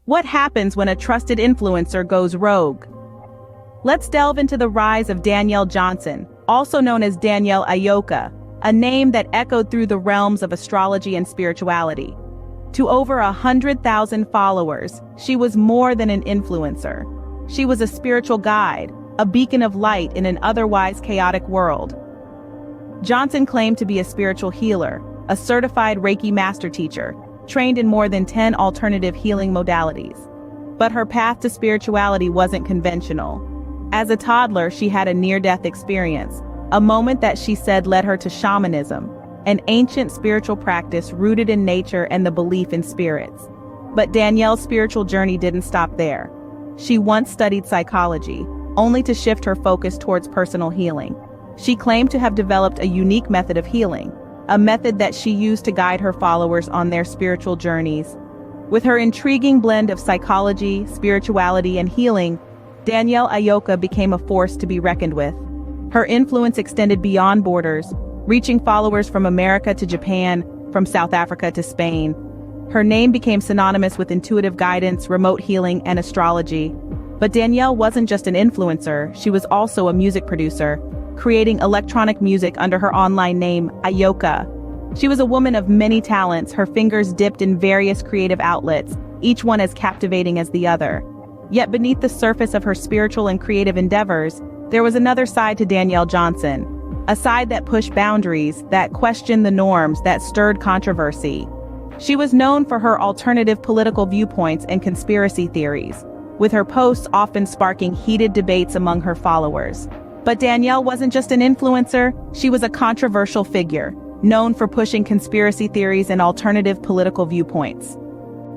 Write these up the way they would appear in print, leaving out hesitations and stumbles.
What happens when a trusted influencer goes rogue? Let's delve into the rise of Danielle Johnson, also known as Danielle Ayoka, a name that echoed through the realms of astrology and spirituality. To over 100,000 followers, she was more than an influencer. She was a spiritual guide, a beacon of light in an otherwise chaotic world. Johnson claimed to be a spiritual healer, a certified Reiki master teacher, trained in more than 10 alternative healing modalities. But her path to spirituality wasn't conventional. As a toddler, she had a near-death experience, a moment that she said led her to shamanism, an ancient spiritual practice rooted in nature and the belief in spirits. But Danielle's spiritual journey didn't stop there. She once studied psychology, only to shift her focus towards personal healing. She claimed to have developed a unique method of healing, a method that she used to guide her followers on their spiritual journeys. With her intriguing blend of psychology, spirituality, and healing, Danielle Ayoka became a force to be reckoned with. Her influence extended beyond borders, reaching followers from America to Japan, from South Africa to Spain. Her name became synonymous with intuitive guidance, remote healing, and astrology. But Danielle wasn't just an influencer, she was also a music producer, creating electronic music under her online name, Ayoka. She was a woman of many talents, her fingers dipped in various creative outlets, each one as captivating as the other. Yet beneath the surface of her spiritual and creative endeavors, there was another side to Danielle Johnson, a side that pushed boundaries, that questioned the norms, that stirred controversy. She was known for her alternative political viewpoints and conspiracy theories, with her posts often sparking heated debates among her followers. But Danielle wasn't just an influencer, she was a controversial figure, known for pushing conspiracy theories and alternative political viewpoints.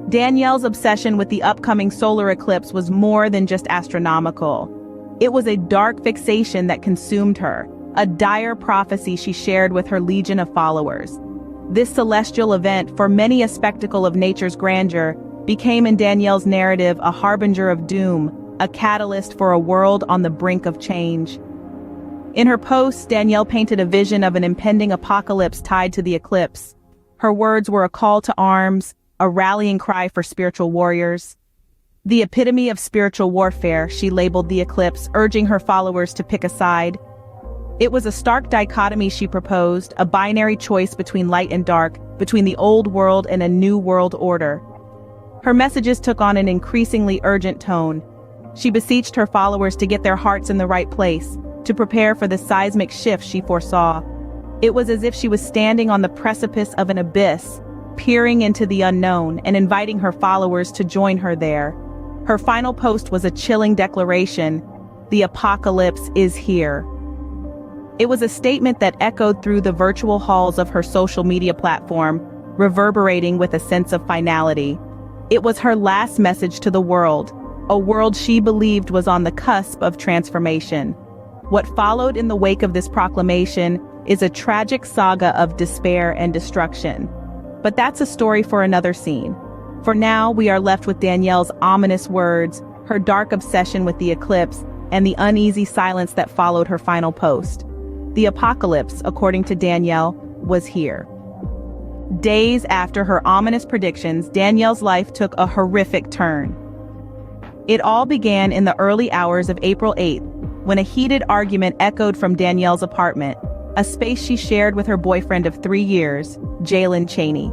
Danielle's obsession with the upcoming solar eclipse was more than just astronomical. It was a dark fixation that consumed her, a dire prophecy she shared with her legion of followers. This celestial event, for many a spectacle of nature's grandeur, became in Danielle's narrative a harbinger of doom, a catalyst for a world on the brink of change. In her posts, Danielle painted a vision of an impending apocalypse tied to the eclipse. Her words were a call to arms, a rallying cry for spiritual warriors. The epitome of spiritual warfare, she labeled the eclipse, urging her followers to pick a side. It was a stark dichotomy she proposed, a binary choice between light and dark, between the old world and a new world order. Her messages took on an increasingly urgent tone. She beseeched her followers to get their hearts in the right place, to prepare for the seismic shift she foresaw. It was as if she was standing on the precipice of an abyss, peering into the unknown and inviting her followers to join her there. Her final post was a chilling declaration: "The apocalypse is here." It was a statement that echoed through the virtual halls of her social media platform, reverberating with a sense of finality. It was her last message to the world, a world she believed was on the cusp of transformation. What followed in the wake of this proclamation is a tragic saga of despair and destruction. But that's a story for another scene. For now, we are left with Danielle's ominous words, her dark obsession with the eclipse, and the uneasy silence that followed her final post. The apocalypse, according to Danielle, was here. Days after her ominous predictions, Danielle's life took a horrific turn. It all began in the early hours of April 8th, when a heated argument echoed from Danielle's apartment, a space she shared with her boyfriend of 3 years, Jalen Chaney.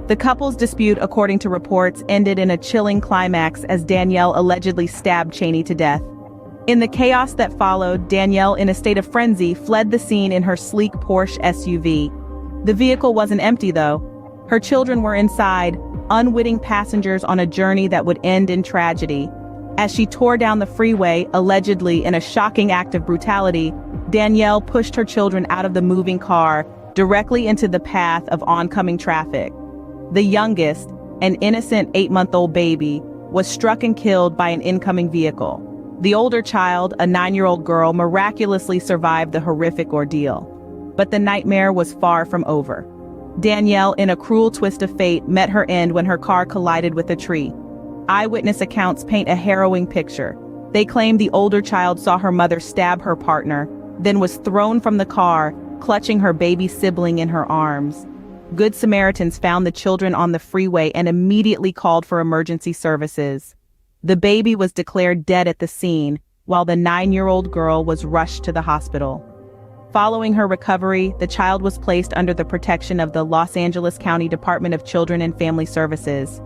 The couple's dispute, according to reports, ended in a chilling climax as Danielle allegedly stabbed Chaney to death. In the chaos that followed, Danielle, in a state of frenzy, fled the scene in her sleek Porsche SUV. The vehicle wasn't empty, though. Her children were inside, unwitting passengers on a journey that would end in tragedy. As she tore down the freeway, allegedly in a shocking act of brutality, Danielle pushed her children out of the moving car, directly into the path of oncoming traffic. The youngest, an innocent 8-month-old baby, was struck and killed by an incoming vehicle. The older child, a 9-year-old girl, miraculously survived the horrific ordeal. But the nightmare was far from over. Danielle, in a cruel twist of fate, met her end when her car collided with a tree. Eyewitness accounts paint a harrowing picture. They claim the older child saw her mother stab her partner, then was thrown from the car, clutching her baby sibling in her arms. Good Samaritans found the children on the freeway and immediately called for emergency services. The baby was declared dead at the scene, while the 9-year-old girl was rushed to the hospital. Following her recovery, the child was placed under the protection of the Los Angeles County Department of Children and Family Services.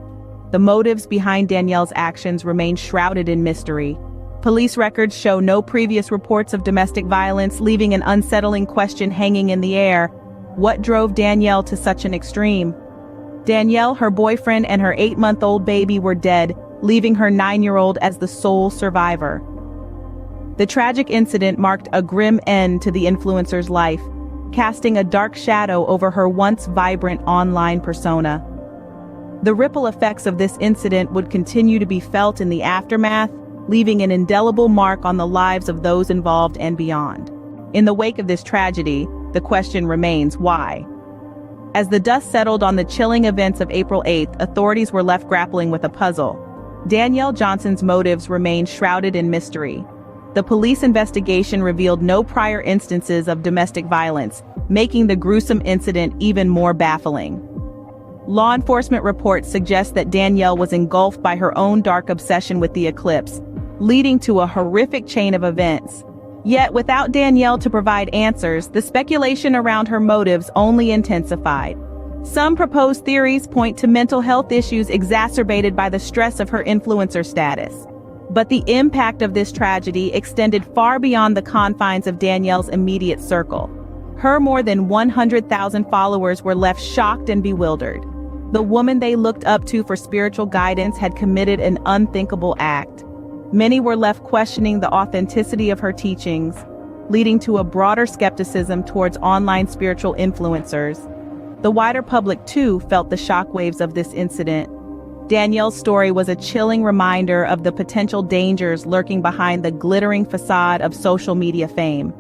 The motives behind Danielle's actions remain shrouded in mystery. Police records show no previous reports of domestic violence, leaving an unsettling question hanging in the air. What drove Danielle to such an extreme? Danielle, her boyfriend, and her 8-month-old baby were dead, leaving her 9-year-old as the sole survivor. The tragic incident marked a grim end to the influencer's life, casting a dark shadow over her once vibrant online persona. The ripple effects of this incident would continue to be felt in the aftermath, leaving an indelible mark on the lives of those involved and beyond. In the wake of this tragedy, the question remains, why? As the dust settled on the chilling events of April 8th, authorities were left grappling with a puzzle. Danielle Johnson's motives remained shrouded in mystery. The police investigation revealed no prior instances of domestic violence, making the gruesome incident even more baffling. Law enforcement reports suggest that Danielle was engulfed by her own dark obsession with the eclipse, leading to a horrific chain of events. Yet, without Danielle to provide answers, the speculation around her motives only intensified. Some proposed theories point to mental health issues exacerbated by the stress of her influencer status. But the impact of this tragedy extended far beyond the confines of Danielle's immediate circle. Her more than 100,000 followers were left shocked and bewildered. The woman they looked up to for spiritual guidance had committed an unthinkable act. Many were left questioning the authenticity of her teachings, leading to a broader skepticism towards online spiritual influencers. The wider public, too, felt the shockwaves of this incident. Danielle's story was a chilling reminder of the potential dangers lurking behind the glittering facade of social media fame.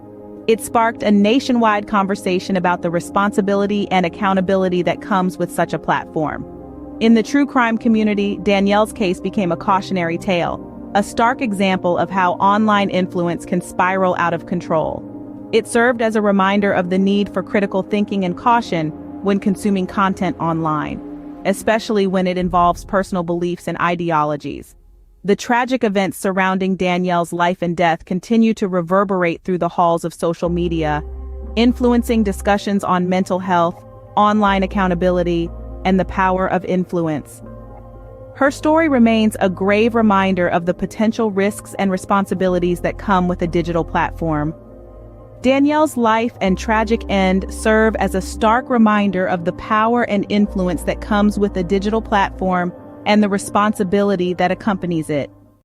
It sparked a nationwide conversation about the responsibility and accountability that comes with such a platform. In the true crime community, Danielle's case became a cautionary tale, a stark example of how online influence can spiral out of control. It served as a reminder of the need for critical thinking and caution when consuming content online, especially when it involves personal beliefs and ideologies. The tragic events surrounding Danielle's life and death continue to reverberate through the halls of social media, influencing discussions on mental health, online accountability, and the power of influence. Her story remains a grave reminder of the potential risks and responsibilities that come with a digital platform. Danielle's life and tragic end serve as a stark reminder of the power and influence that comes with a digital platform and the responsibility that accompanies it.